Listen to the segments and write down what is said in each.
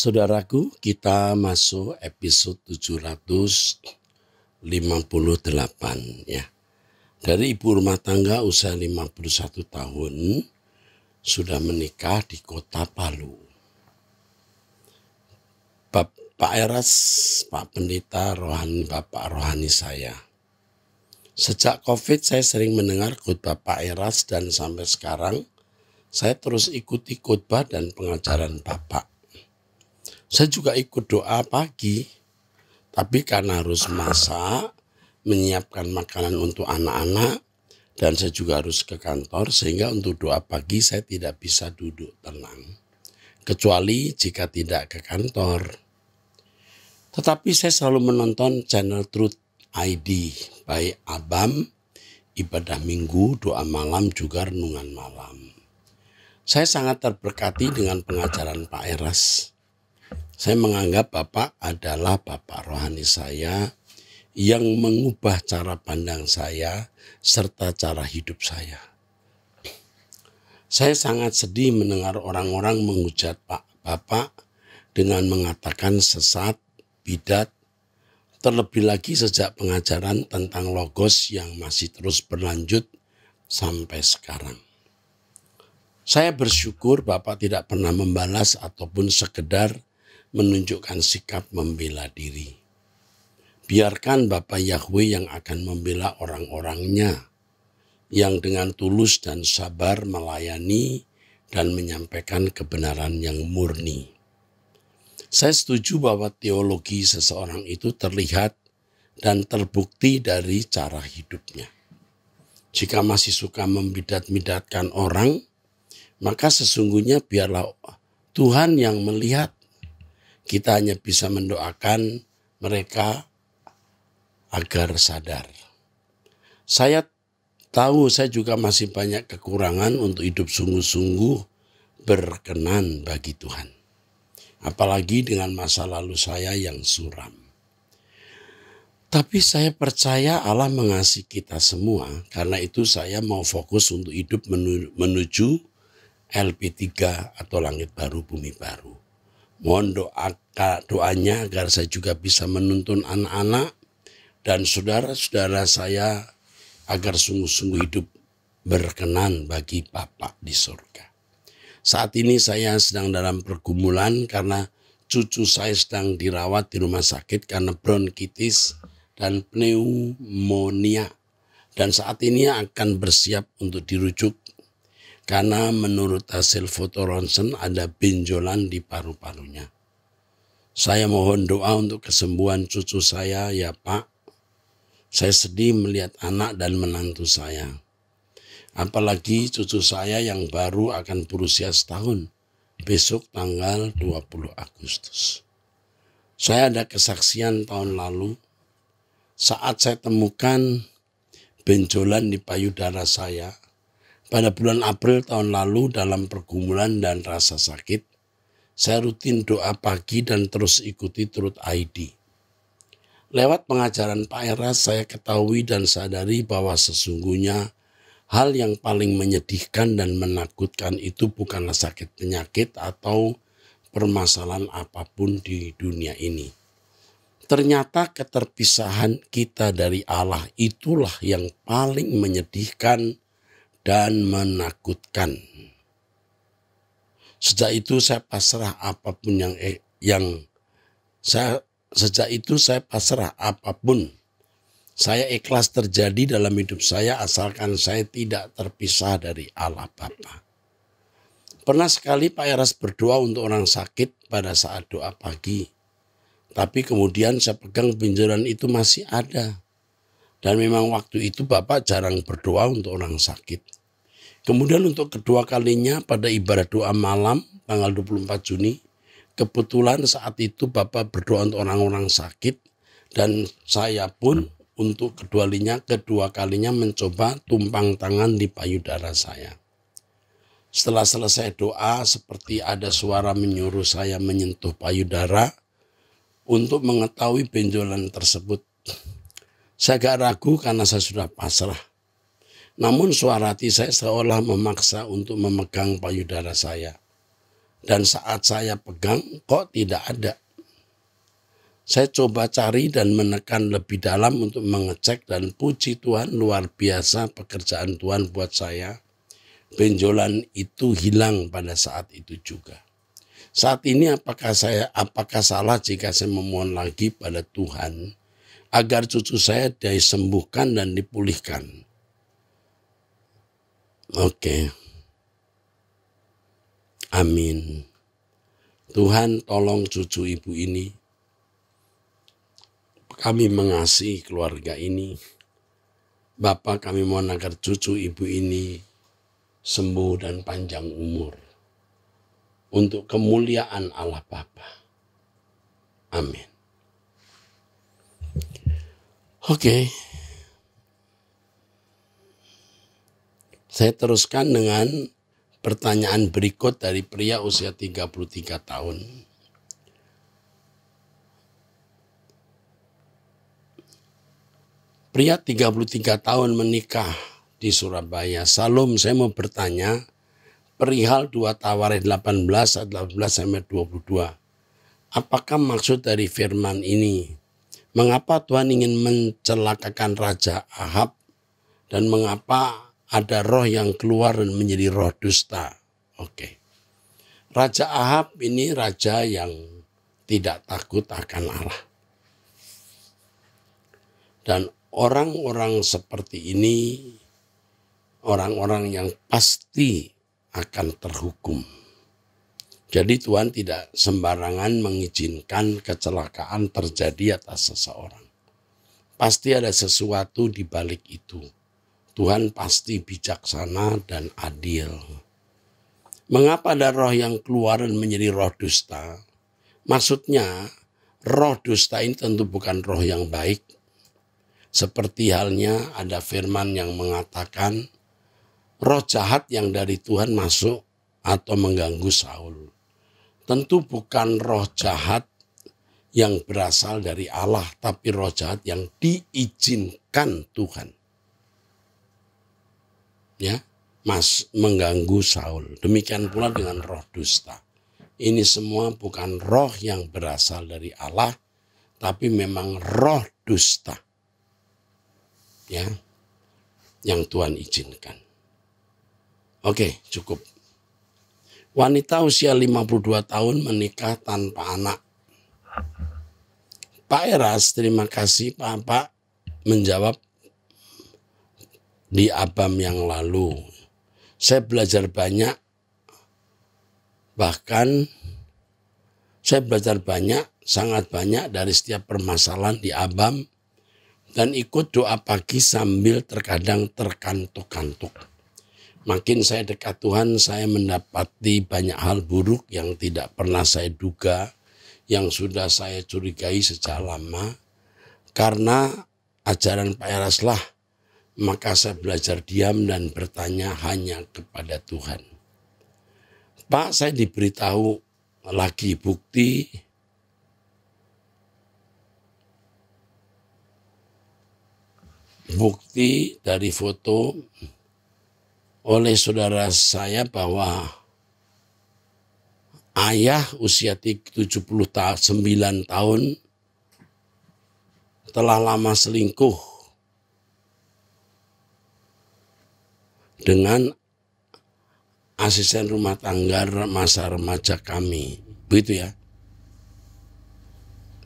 Saudaraku, kita masuk episode 758 ya. Dari ibu rumah tangga usia 51 tahun sudah menikah di kota Palu. Pak Eras, Pak Pendeta Rohani, Bapak Rohani saya. Sejak COVID saya sering mendengar khotbah Pak Eras dan sampai sekarang saya terus ikuti khotbah dan pengajaran Bapak. Saya juga ikut doa pagi, tapi karena harus masak, menyiapkan makanan untuk anak-anak, dan saya juga harus ke kantor, sehingga untuk doa pagi saya tidak bisa duduk tenang. Kecuali jika tidak ke kantor. Tetapi saya selalu menonton channel Truth ID by Abam, ibadah minggu, doa malam, juga renungan malam. Saya sangat terberkati dengan pengajaran Pak Eras. Saya menganggap Bapak adalah Bapak rohani saya yang mengubah cara pandang saya serta cara hidup saya. Saya sangat sedih mendengar orang-orang menghujat Bapak dengan mengatakan sesat, bidat, terlebih lagi sejak pengajaran tentang logos yang masih terus berlanjut sampai sekarang. Saya bersyukur Bapak tidak pernah membalas ataupun sekedar menunjukkan sikap membela diri. Biarkan Bapak Yahweh yang akan membela orang-orangnya yang dengan tulus dan sabar melayani dan menyampaikan kebenaran yang murni. Saya setuju bahwa teologi seseorang itu terlihat dan terbukti dari cara hidupnya. Jika masih suka membidat-bidatkan orang, maka sesungguhnya biarlah Tuhan yang melihat. Kita hanya bisa mendoakan mereka agar sadar. Saya tahu saya juga masih banyak kekurangan untuk hidup sungguh-sungguh berkenan bagi Tuhan. Apalagi dengan masa lalu saya yang suram. Tapi saya percaya Allah mengasihi kita semua. Karena itu saya mau fokus untuk hidup menuju LP3 atau langit baru bumi baru. Mohon doanya agar saya juga bisa menuntun anak-anak dan saudara-saudara saya agar sungguh-sungguh hidup berkenan bagi Bapa di surga. Saat ini saya sedang dalam pergumulan karena cucu saya sedang dirawat di rumah sakit karena bronkitis dan pneumonia. Dan saat ini akan bersiap untuk dirujuk karena menurut hasil foto ronsen ada benjolan di paru-parunya. Saya mohon doa untuk kesembuhan cucu saya ya Pak. Saya sedih melihat anak dan menantu saya. Apalagi cucu saya yang baru akan berusia setahun. Besok tanggal 20 Agustus. Saya ada kesaksian tahun lalu. Saat saya temukan benjolan di payudara saya. Pada bulan April tahun lalu dalam pergumulan dan rasa sakit, saya rutin doa pagi dan terus ikuti Truth ID. Lewat pengajaran Pak Eras saya ketahui dan sadari bahwa sesungguhnya hal yang paling menyedihkan dan menakutkan itu bukanlah sakit penyakit atau permasalahan apapun di dunia ini. Ternyata keterpisahan kita dari Allah itulah yang paling menyedihkan dan menakutkan. Sejak itu saya pasrah apapun saya ikhlas terjadi dalam hidup saya asalkan saya tidak terpisah dari Allah Bapa. Pernah sekali Pak Eras berdoa untuk orang sakit pada saat doa pagi. Tapi kemudian saya pegang benjolan itu masih ada. Dan memang waktu itu Bapak jarang berdoa untuk orang sakit. Kemudian untuk kedua kalinya pada ibadah doa malam tanggal 24 Juni. Kebetulan saat itu Bapak berdoa untuk orang-orang sakit. Dan saya pun untuk kedua kalinya mencoba tumpang tangan di payudara saya. Setelah selesai doa seperti ada suara menyuruh saya menyentuh payudara untuk mengetahui benjolan tersebut. Saya agak ragu karena saya sudah pasrah. Namun suara hati saya seolah memaksa untuk memegang payudara saya. Dan saat saya pegang kok tidak ada. Saya coba cari dan menekan lebih dalam untuk mengecek, dan puji Tuhan luar biasa pekerjaan Tuhan buat saya. Benjolan itu hilang pada saat itu juga. Saat ini apakah salah jika saya memohon lagi pada Tuhan agar cucu saya disembuhkan dan dipulihkan? Oke. Amin. Tuhan tolong cucu ibu ini. Kami mengasihi keluarga ini. Bapak, kami mohon agar cucu ibu ini sembuh dan panjang umur. Untuk kemuliaan Allah Bapa. Amin. Oke. Saya teruskan dengan pertanyaan berikut dari pria usia 33 tahun. Pria 33 tahun menikah di Surabaya. Salam, saya mau bertanya perihal 2 Tawarik 18 ayat 18-22. Apakah maksud dari firman ini? Mengapa Tuhan ingin mencelakakan Raja Ahab? Dan mengapa ada roh yang keluar dan menjadi roh dusta? Oke. Raja Ahab ini raja yang tidak takut akan Allah. Dan orang-orang seperti ini, orang-orang yang pasti akan terhukum. Jadi Tuhan tidak sembarangan mengizinkan kecelakaan terjadi atas seseorang. Pasti ada sesuatu di balik itu. Tuhan pasti bijaksana dan adil. Mengapa ada roh yang keluar dan menjadi roh dusta? Maksudnya roh dusta ini tentu bukan roh yang baik. Seperti halnya ada firman yang mengatakan roh jahat yang dari Tuhan masuk atau mengganggu Saul. Tentu bukan roh jahat yang berasal dari Allah, tapi roh jahat yang diizinkan Tuhan. Ya, mengganggu Saul. Demikian pula dengan roh dusta. Ini semua bukan roh yang berasal dari Allah, tapi memang roh dusta. Ya, yang Tuhan izinkan. Oke, cukup. Wanita usia 52 tahun menikah tanpa anak. Pak Eras, terima kasih Pak menjawab di Abam yang lalu. Saya belajar banyak, bahkan saya belajar banyak, sangat banyak dari setiap permasalahan di Abam, dan ikut doa pagi sambil terkadang terkantuk-kantuk. Makin saya dekat Tuhan, saya mendapati banyak hal buruk yang tidak pernah saya duga, yang sudah saya curigai sejak lama. Karena ajaran Pak Eras lah, maka saya belajar diam dan bertanya hanya kepada Tuhan. Pak, saya diberitahu lagi bukti dari foto oleh saudara saya bahwa ayah usia 79 tahun telah lama selingkuh dengan asisten rumah tangga masa remaja kami. Begitu ya.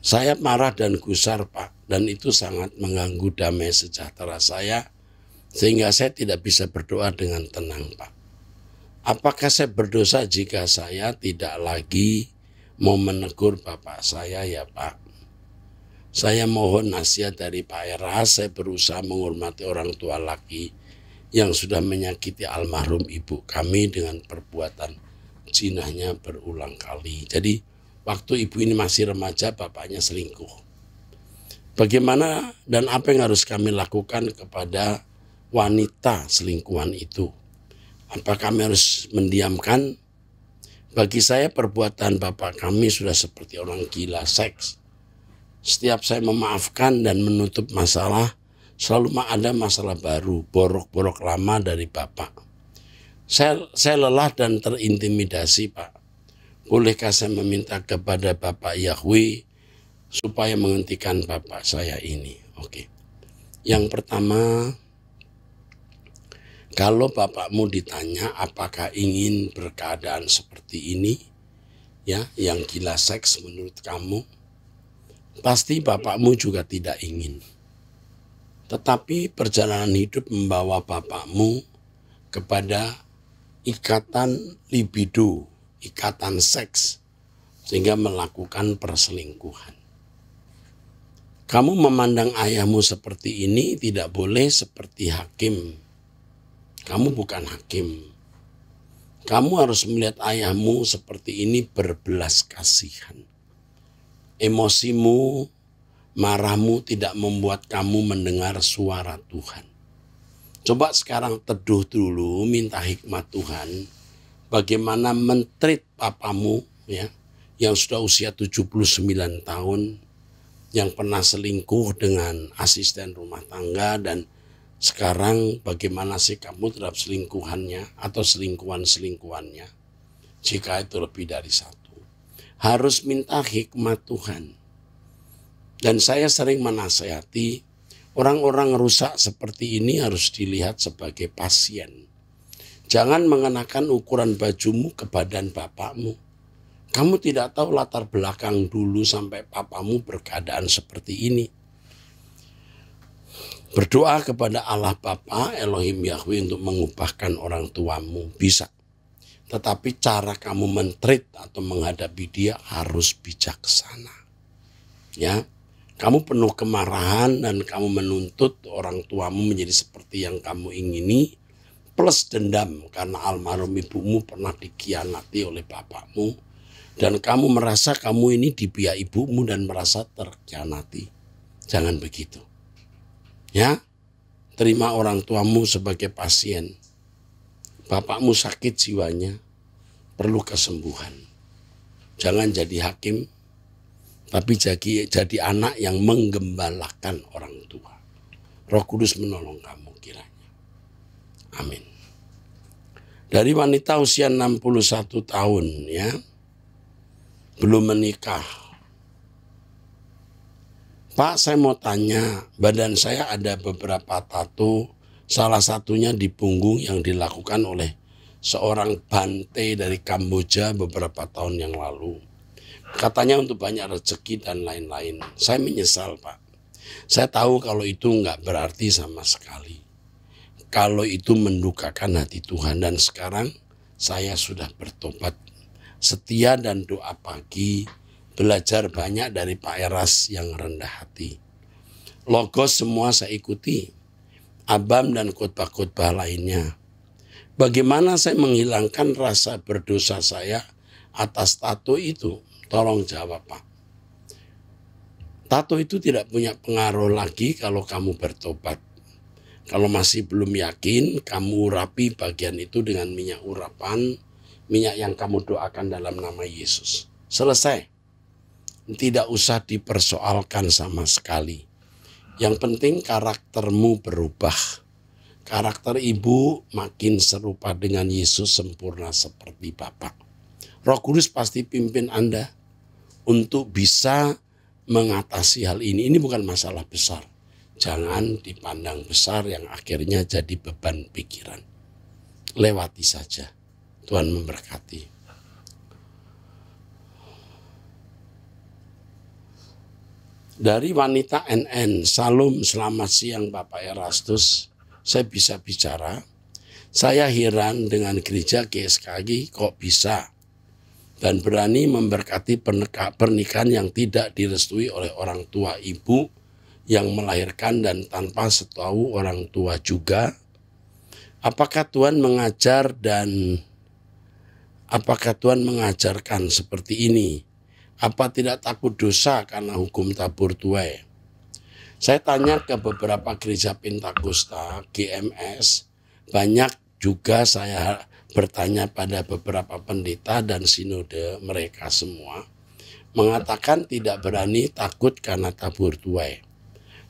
Saya marah dan gusar Pak, dan itu sangat mengganggu damai sejahtera saya, sehingga saya tidak bisa berdoa dengan tenang Pak. Apakah saya berdosa jika saya tidak lagi mau menegur Bapak saya ya Pak? Saya mohon nasihat dari Pak Eras. Saya berusaha menghormati orang tua laki yang sudah menyakiti almarhum ibu kami dengan perbuatan zinahnya berulang kali. Jadi waktu ibu ini masih remaja, bapaknya selingkuh. Bagaimana dan apa yang harus kami lakukan kepada wanita selingkuhan itu? Apa kami harus mendiamkan? Bagi saya perbuatan bapak kami sudah seperti orang gila seks. Setiap saya memaafkan dan menutup masalah, selalu ada masalah baru, borok-borok lama dari bapak. Saya lelah dan terintimidasi Pak. Bolehkah saya meminta kepada Bapak Yahweh supaya menghentikan bapak saya ini? Oke. Yang pertama, kalau bapakmu ditanya apakah ingin berkeadaan seperti ini, ya, yang gila seks menurut kamu, pasti bapakmu juga tidak ingin. Tetapi perjalanan hidup membawa bapakmu kepada ikatan libido, ikatan seks, sehingga melakukan perselingkuhan. Kamu memandang ayahmu seperti ini tidak boleh seperti hakim. Kamu bukan hakim. Kamu harus melihat ayahmu seperti ini berbelas kasihan. Emosimu, marahmu tidak membuat kamu mendengar suara Tuhan. Coba sekarang teduh dulu, minta hikmat Tuhan. Bagaimana mentreat papamu, ya, yang sudah usia 79 tahun, yang pernah selingkuh dengan asisten rumah tangga, dan sekarang bagaimana sih kamu terhadap selingkuhannya atau selingkuhan-selingkuhannya, jika itu lebih dari satu. Harus minta hikmat Tuhan. Dan saya sering menasihati, orang-orang rusak seperti ini harus dilihat sebagai pasien. Jangan mengenakan ukuran bajumu ke badan bapakmu. Kamu tidak tahu latar belakang dulu sampai papamu berkeadaan seperti ini. Berdoa kepada Allah Bapa, Elohim Yahweh, untuk mengubahkan orang tuamu, bisa. Tetapi cara kamu mentreat atau menghadapi dia harus bijaksana. Ya, kamu penuh kemarahan dan kamu menuntut orang tuamu menjadi seperti yang kamu ingini, plus dendam karena almarhum ibumu pernah dikhianati oleh bapakmu, dan kamu merasa kamu ini di pihak ibumu dan merasa terkhianati. Jangan begitu. Ya, terima orang tuamu sebagai pasien. Bapakmu sakit jiwanya, perlu kesembuhan. Jangan jadi hakim, tapi jadi anak yang menggembalakan orang tua. Roh Kudus menolong kamu kiranya. Amin. Dari wanita usia 61 tahun, ya, belum menikah. Pak, saya mau tanya, badan saya ada beberapa tato, salah satunya di punggung yang dilakukan oleh seorang bante dari Kamboja beberapa tahun yang lalu. Katanya untuk banyak rezeki dan lain-lain. Saya menyesal, Pak. Saya tahu kalau itu nggak berarti sama sekali. Kalau itu mendukakan hati Tuhan, dan sekarang saya sudah bertobat. Setia dan doa pagi, belajar banyak dari Pak Eras yang rendah hati. Logos semua saya ikuti, Abam dan khotbah-khotbah lainnya. Bagaimana saya menghilangkan rasa berdosa saya atas tato itu? Tolong jawab, Pak. Tato itu tidak punya pengaruh lagi kalau kamu bertobat. Kalau masih belum yakin, kamu urapi bagian itu dengan minyak urapan, minyak yang kamu doakan dalam nama Yesus. Selesai. Tidak usah dipersoalkan sama sekali. Yang penting karaktermu berubah. Karakter ibu makin serupa dengan Yesus, sempurna seperti Bapa. Roh Kudus pasti pimpin Anda untuk bisa mengatasi hal ini. Ini bukan masalah besar. Jangan dipandang besar yang akhirnya jadi beban pikiran. Lewati saja. Tuhan memberkati. Dari wanita NN, Salam, selamat siang Bapak Erastus. Saya bisa bicara. Saya heran dengan gereja GSKI kok bisa dan berani memberkati pernikahan yang tidak direstui oleh orang tua ibu yang melahirkan dan tanpa setahu orang tua juga. Apakah Tuhan mengajarkan seperti ini? Apa tidak takut dosa karena hukum tabur tuai? Saya tanya ke beberapa gereja Pentakosta, GMS, banyak juga saya bertanya pada beberapa pendeta dan sinode, mereka semua mengatakan tidak berani, takut karena tabur tuai.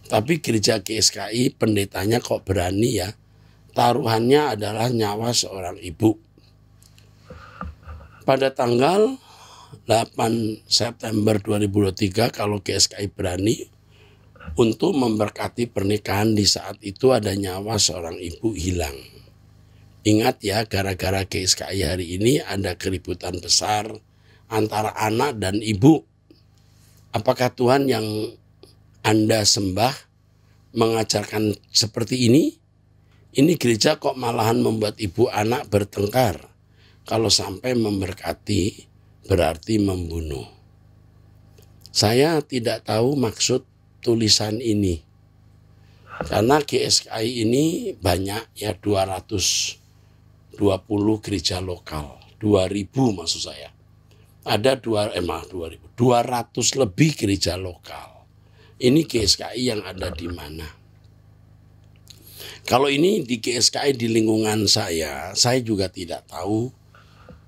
Tapi gereja GSKI pendetanya kok berani ya, taruhannya adalah nyawa seorang ibu. Pada tanggal 8 September 2023 kalau GSKI berani untuk memberkati pernikahan di saat itu ada nyawa seorang ibu hilang. Ingat ya, gara-gara GSKI hari ini ada keributan besar antara anak dan ibu. Apakah Tuhan yang Anda sembah mengajarkan seperti ini? Ini gereja kok malahan membuat ibu anak bertengkar. Kalau sampai memberkati berarti membunuh. Saya tidak tahu maksud tulisan ini. Karena GSKI ini banyak ya, 220 gereja lokal. 2000 maksud saya. Ada 200 lebih gereja lokal. Ini GSKI yang ada di mana? Kalau ini di GSKI di lingkungan saya juga tidak tahu.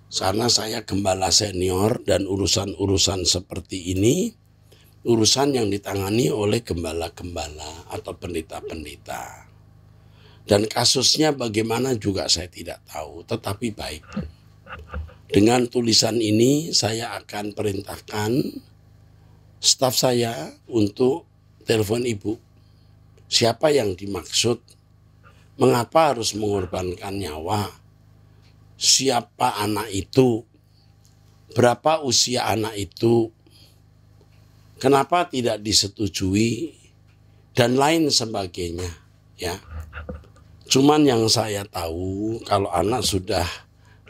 Karena saya gembala senior dan urusan-urusan seperti ini, urusan yang ditangani oleh gembala-gembala atau pendeta-pendeta. Dan kasusnya bagaimana juga saya tidak tahu, tetapi baik. Dengan tulisan ini saya akan perintahkan staf saya untuk telepon ibu. Siapa yang dimaksud? Mengapa harus mengorbankan nyawa? Siapa anak itu? Berapa usia anak itu? Kenapa tidak disetujui? Dan lain sebagainya, ya. Cuman yang saya tahu kalau anak sudah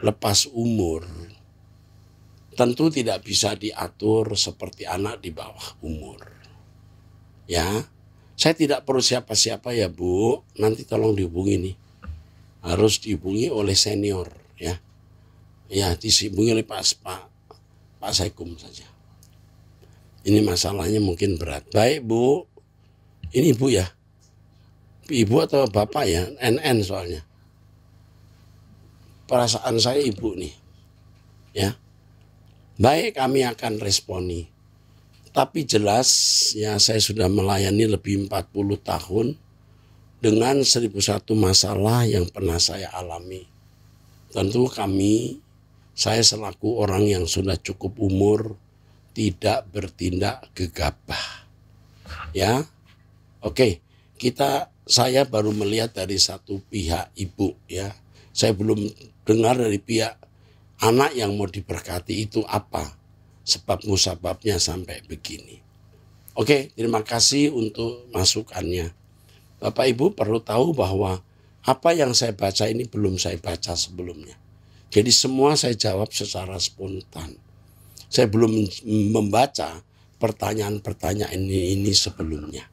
lepas umur, tentu tidak bisa diatur seperti anak di bawah umur. Ya, saya tidak perlu siapa-siapa ya Bu, nanti tolong dihubungi nih. Harus dihubungi oleh senior ya. Ya, dihubungi oleh Pak Saikum saja. Ini masalahnya mungkin berat. Baik Bu, ini Ibu ya. Ibu atau Bapak ya, NN soalnya. Perasaan saya Ibu nih. Ya. Baik, kami akan responi. Tapi jelas ya, saya sudah melayani lebih 40 tahun dengan 1001 masalah yang pernah saya alami. Tentu saya selaku orang yang sudah cukup umur tidak bertindak gegabah. Ya. Oke, saya baru melihat dari satu pihak ibu ya. Saya belum dengar dari pihak anak yang mau diberkati itu apa sebab musababnya sampai begini. Oke, terima kasih untuk masukannya. Bapak Ibu perlu tahu bahwa apa yang saya baca ini belum saya baca sebelumnya. Jadi semua saya jawab secara spontan. Saya belum membaca pertanyaan-pertanyaan ini sebelumnya.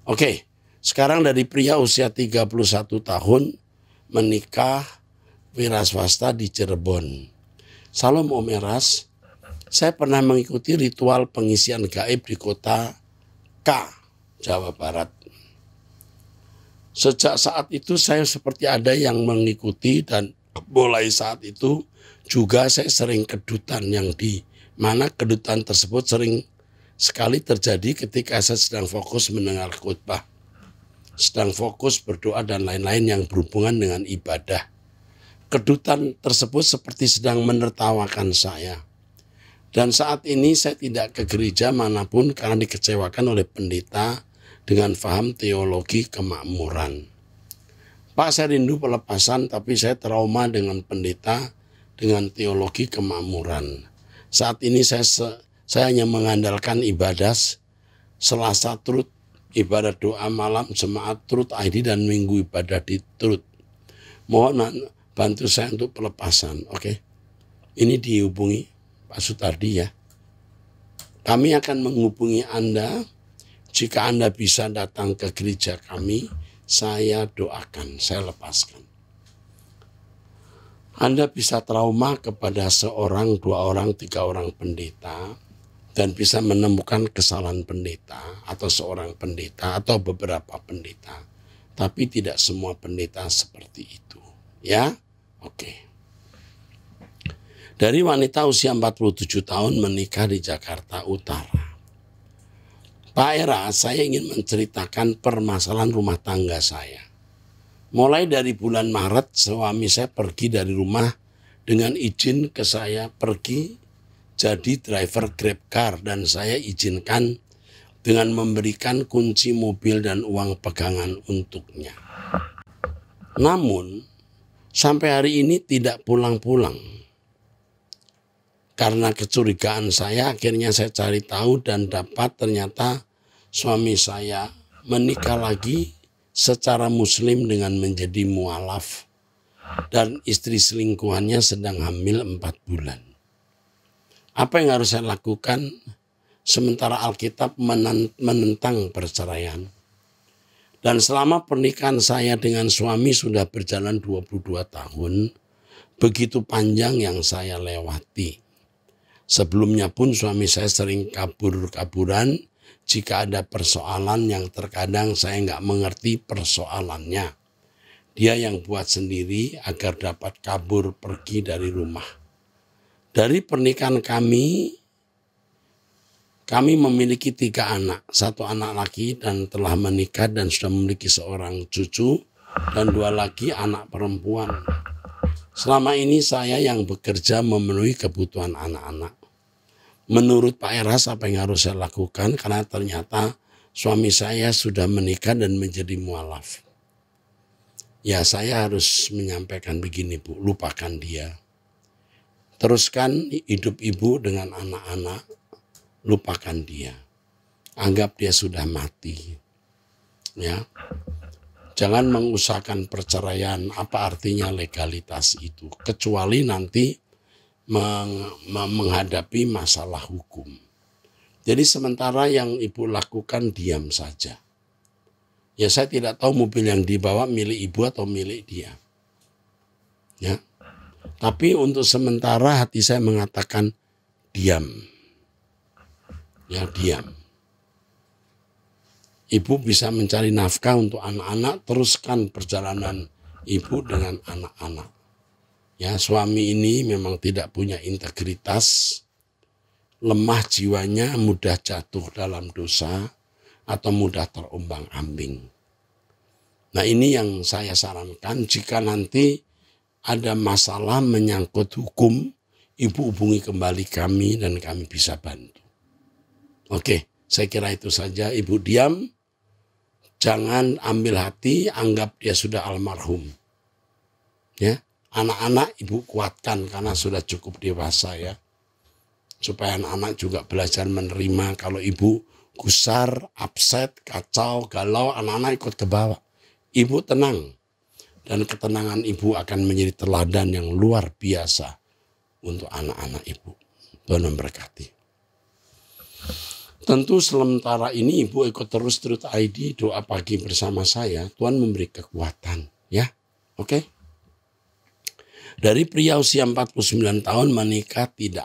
Oke, sekarang dari pria usia 31 tahun menikah wira swasta di Cirebon. Salam Om Eras, saya pernah mengikuti ritual pengisian gaib di kota K, Jawa Barat. Sejak saat itu saya seperti ada yang mengikuti dan mulai saat itu juga saya sering kedutan yang di mana kedutan tersebut sering sekali terjadi ketika saya sedang fokus mendengar khotbah, sedang fokus berdoa dan lain-lain yang berhubungan dengan ibadah. Kedutan tersebut seperti sedang menertawakan saya. Dan saat ini saya tidak ke gereja manapun karena dikecewakan oleh pendeta dengan faham teologi kemakmuran. Pak, saya rindu pelepasan tapi saya trauma dengan pendeta dengan teologi kemakmuran. Saat ini saya hanya mengandalkan ibadah Selasa Truth, ibadah doa malam jemaat Truth ID dan Minggu ibadah di Truth. Mohon bantu saya untuk pelepasan, oke? Ini dihubungi Pak Sutardi ya. Kami akan menghubungi Anda. Jika Anda bisa datang ke gereja kami, saya doakan, saya lepaskan. Anda bisa trauma kepada seorang, 2 orang, 3 orang pendeta dan bisa menemukan kesalahan pendeta atau seorang pendeta atau beberapa pendeta. Tapi tidak semua pendeta seperti itu. Ya, oke. Dari wanita usia 47 tahun menikah di Jakarta Utara. Pak Era, saya ingin menceritakan permasalahan rumah tangga saya. Mulai dari bulan Maret, suami saya pergi dari rumah dengan izin ke saya pergi jadi driver Grab Car dan saya izinkan dengan memberikan kunci mobil dan uang pegangan untuknya. Namun, sampai hari ini tidak pulang-pulang. Karena kecurigaan saya, akhirnya saya cari tahu dan dapat ternyata suami saya menikah lagi secara muslim dengan menjadi mualaf. Dan istri selingkuhannya sedang hamil 4 bulan. Apa yang harus saya lakukan? Sementara Alkitab menentang perceraian. Dan selama pernikahan saya dengan suami sudah berjalan 22 tahun, begitu panjang yang saya lewati. Sebelumnya pun suami saya sering kabur-kaburan jika ada persoalan yang terkadang saya nggak mengerti persoalannya. Dia yang buat sendiri agar dapat kabur pergi dari rumah. Dari pernikahan kami memiliki 3 anak, 1 anak laki dan telah menikah dan sudah memiliki seorang cucu dan 2 lagi anak perempuan. Selama ini saya yang bekerja memenuhi kebutuhan anak-anak. Menurut Pak Eras apa yang harus saya lakukan karena ternyata suami saya sudah menikah dan menjadi mualaf. Ya saya harus menyampaikan begini Bu, lupakan dia. Teruskan hidup ibu dengan anak-anak. Lupakan dia, anggap dia sudah mati, ya. Jangan mengusahakan perceraian. Apa artinya legalitas itu? Kecuali nanti menghadapi masalah hukum. Jadi sementara yang ibu lakukan diam saja. Ya saya tidak tahu mobil yang dibawa milik ibu atau milik dia, ya. Tapi untuk sementara hati saya mengatakan diam. Ya diam. Ibu bisa mencari nafkah untuk anak-anak, teruskan perjalanan ibu dengan anak-anak. Ya suami ini memang tidak punya integritas, lemah jiwanya, mudah jatuh dalam dosa atau mudah terombang-ambing. Nah ini yang saya sarankan jika nanti ada masalah menyangkut hukum, ibu hubungi kembali kami dan kami bisa bantu. Oke, saya kira itu saja. Ibu diam, jangan ambil hati, anggap dia sudah almarhum. Ya, anak-anak ibu kuatkan karena sudah cukup dewasa ya. Supaya anak-anak juga belajar menerima kalau ibu gusar, upset, kacau, galau, anak-anak ikut ke bawah. Ibu tenang dan ketenangan ibu akan menjadi teladan yang luar biasa untuk anak-anak ibu. Tuhan memberkati. Tentu sementara ini ibu ikut terus Truth ID, doa pagi bersama saya, Tuhan memberi kekuatan, ya. Oke. Dari pria usia 49 tahun menikah 3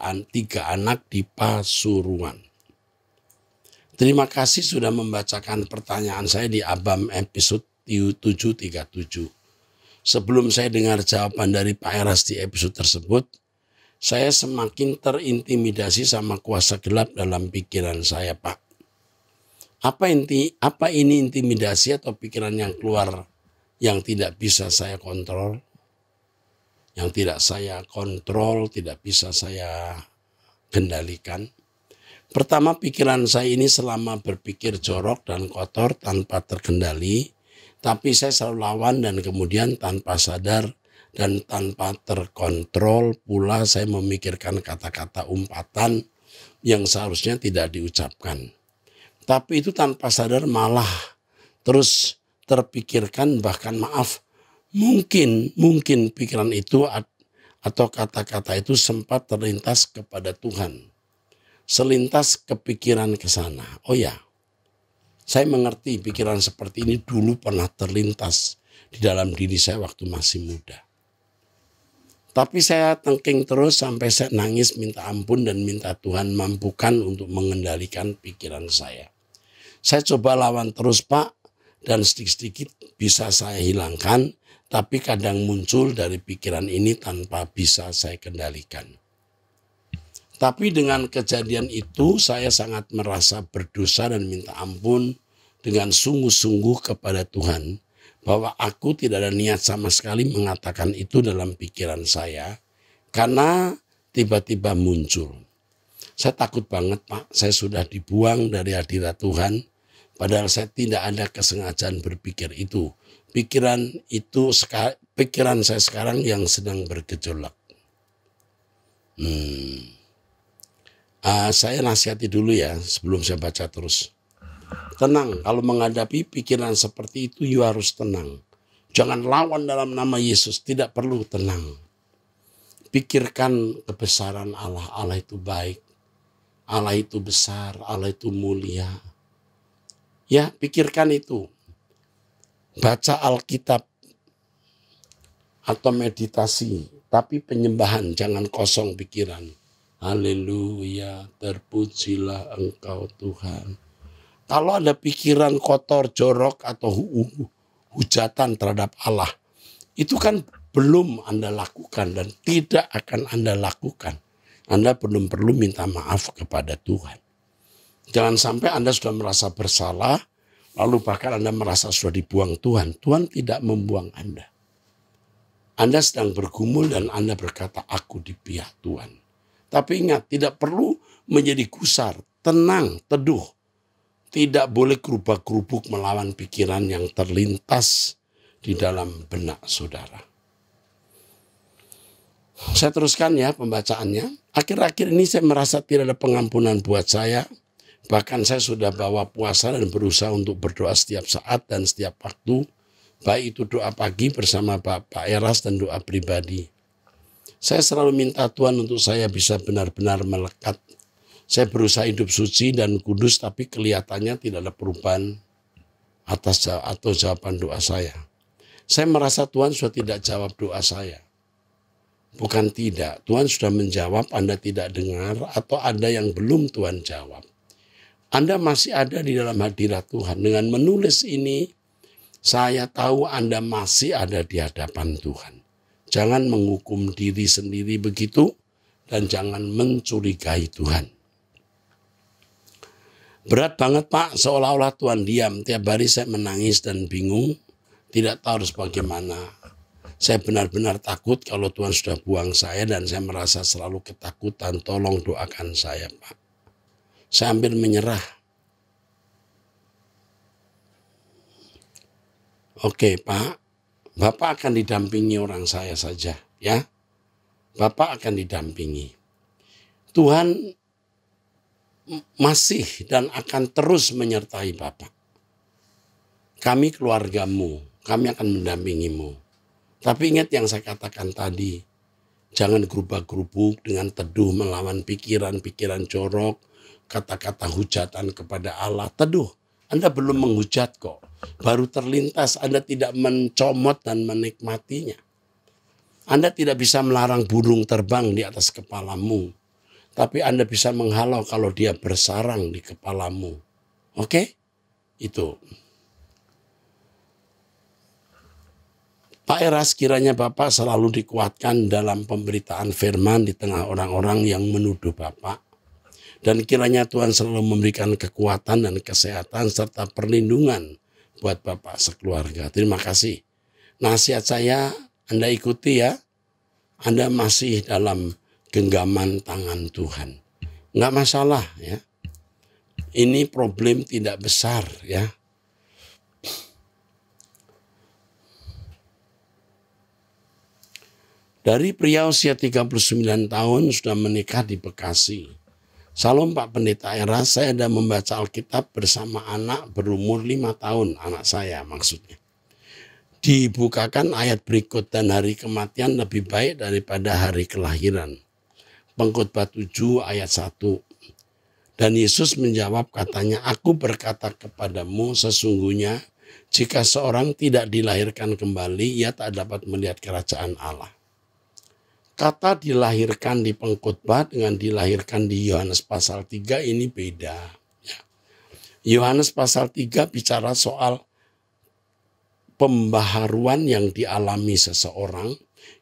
anak di Pasuruan. Terima kasih sudah membacakan pertanyaan saya di Abam episode 737. Sebelum saya dengar jawaban dari Pak Eras di episode tersebut, saya semakin terintimidasi sama kuasa gelap dalam pikiran saya, Pak. Apa ini intimidasi atau pikiran yang keluar yang tidak bisa saya kontrol? Yang tidak saya kontrol, tidak bisa saya kendalikan. Pertama, pikiran saya ini selama berpikir jorok dan kotor tanpa terkendali, tapi saya selalu lawan dan kemudian tanpa sadar dan tanpa terkontrol pula saya memikirkan kata-kata umpatan yang seharusnya tidak diucapkan. Tapi itu tanpa sadar malah terus terpikirkan, bahkan mungkin pikiran itu atau kata-kata itu sempat terlintas kepada Tuhan. Selintas kepikiran ke sana. Oh ya, saya mengerti pikiran seperti ini dulu pernah terlintas di dalam diri saya waktu masih muda. Tapi saya tengking terus sampai saya nangis minta ampun dan minta Tuhan mampukan untuk mengendalikan pikiran saya. Saya coba lawan terus Pak, dan sedikit-sedikit bisa saya hilangkan, tapi kadang muncul dari pikiran ini tanpa bisa saya kendalikan. Tapi dengan kejadian itu saya sangat merasa berdosa dan minta ampun dengan sungguh-sungguh kepada Tuhan, bahwa aku tidak ada niat sama sekali mengatakan itu dalam pikiran saya, karena tiba-tiba muncul. Saya takut banget Pak, saya sudah dibuang dari hadirat Tuhan, padahal saya tidak ada kesengajaan berpikir itu. Pikiran saya sekarang yang sedang bergejolak. Saya nasihati dulu ya sebelum saya baca terus. Tenang, kalau menghadapi pikiran seperti itu, you harus tenang. Jangan lawan dalam nama Yesus, tidak perlu tenang. Pikirkan kebesaran Allah. Allah itu baik, Allah itu besar, Allah itu mulia. Ya, pikirkan itu. Baca Alkitab atau meditasi, tapi penyembahan, jangan kosong pikiran. Haleluya, terpujilah Engkau Tuhan. Kalau ada pikiran kotor, jorok, atau hujatan terhadap Allah, itu kan belum Anda lakukan dan tidak akan Anda lakukan. Anda belum perlu minta maaf kepada Tuhan. Jangan sampai Anda sudah merasa bersalah, lalu bahkan Anda merasa sudah dibuang Tuhan. Tuhan tidak membuang Anda. Anda sedang bergumul dan Anda berkata, aku di pihak Tuhan. Tapi ingat, tidak perlu menjadi gusar, tenang, teduh. Tidak boleh gerubak-gerubuk melawan pikiran yang terlintas di dalam benak saudara. Saya teruskan ya pembacaannya. Akhir-akhir ini saya merasa tidak ada pengampunan buat saya. Bahkan saya sudah bawa puasa dan berusaha untuk berdoa setiap saat dan setiap waktu. Baik itu doa pagi bersama Bapak Eras dan doa pribadi. Saya selalu minta Tuhan untuk saya bisa benar-benar melekat. Saya berusaha hidup suci dan kudus, tapi kelihatannya tidak ada perubahan atau jawaban doa saya. Saya merasa Tuhan sudah tidak jawab doa saya. Bukan tidak, Tuhan sudah menjawab, Anda tidak dengar, atau ada yang belum Tuhan jawab. Anda masih ada di dalam hadirat Tuhan. Dengan menulis ini, saya tahu Anda masih ada di hadapan Tuhan. Jangan menghukum diri sendiri begitu, dan jangan mencurigai Tuhan. Berat banget Pak, seolah-olah Tuhan diam. Tiap hari saya menangis dan bingung, tidak tahu harus bagaimana. Saya benar-benar takut kalau Tuhan sudah buang saya dan saya merasa selalu ketakutan. Tolong doakan saya Pak. Saya hampir menyerah. Oke Pak, Bapak akan didampingi orang saya saja ya. Bapak akan didampingi. Tuhan masih dan akan terus menyertai Bapak. Kami keluargamu, kami akan mendampingimu. Tapi ingat yang saya katakan tadi, jangan gerubak-gerubuk dengan teduh melawan pikiran-pikiran jorok, kata-kata hujatan kepada Allah. Teduh, Anda belum menghujat kok. Baru terlintas, Anda tidak mencomot dan menikmatinya. Anda tidak bisa melarang burung terbang di atas kepalamu. Tapi Anda bisa menghalau kalau dia bersarang di kepalamu. Oke? Itu. Pak Eras, kiranya Bapak selalu dikuatkan dalam pemberitaan firman di tengah orang-orang yang menuduh Bapak. Dan kiranya Tuhan selalu memberikan kekuatan dan kesehatan serta perlindungan buat Bapak sekeluarga. Terima kasih. Nasihat saya Anda ikuti ya. Anda masih dalam genggaman tangan Tuhan. Nggak masalah ya. Ini problem tidak besar ya. Dari pria usia 39 tahun sudah menikah di Bekasi. Salam Pak Pendeta Eras, saya ada membaca Alkitab bersama anak berumur 5 tahun, anak saya maksudnya. Dibukakan ayat berikut, dan hari kematian lebih baik daripada hari kelahiran. Pengkhotbah 7 ayat 1. Dan Yesus menjawab katanya, aku berkata kepadamu sesungguhnya jika seorang tidak dilahirkan kembali, ia tak dapat melihat kerajaan Allah. Kata dilahirkan di pengkhotbah dengan dilahirkan di Yohanes pasal 3 ini beda. Yohanes pasal 3 bicara soal pembaharuan yang dialami seseorang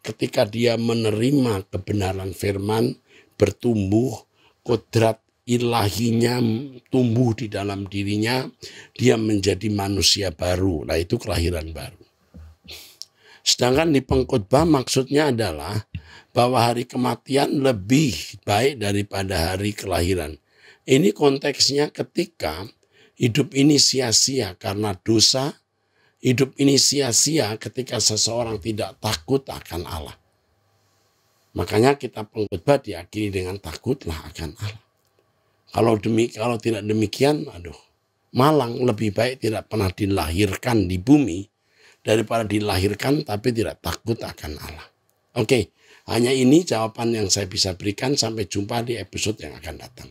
ketika dia menerima kebenaran firman, bertumbuh, kodrat ilahinya tumbuh di dalam dirinya, dia menjadi manusia baru. Nah itu kelahiran baru. Sedangkan di pengkhotbah maksudnya adalah bahwa hari kematian lebih baik daripada hari kelahiran. Ini konteksnya ketika hidup ini sia-sia karena dosa, hidup ini sia-sia ketika seseorang tidak takut akan Allah. Makanya kita pengkhotbah diakhiri dengan takutlah akan Allah. Kalau tidak demikian, malang, lebih baik tidak pernah dilahirkan di bumi daripada dilahirkan tapi tidak takut akan Allah. Oke, hanya ini jawaban yang saya bisa berikan. Sampai jumpa di episode yang akan datang.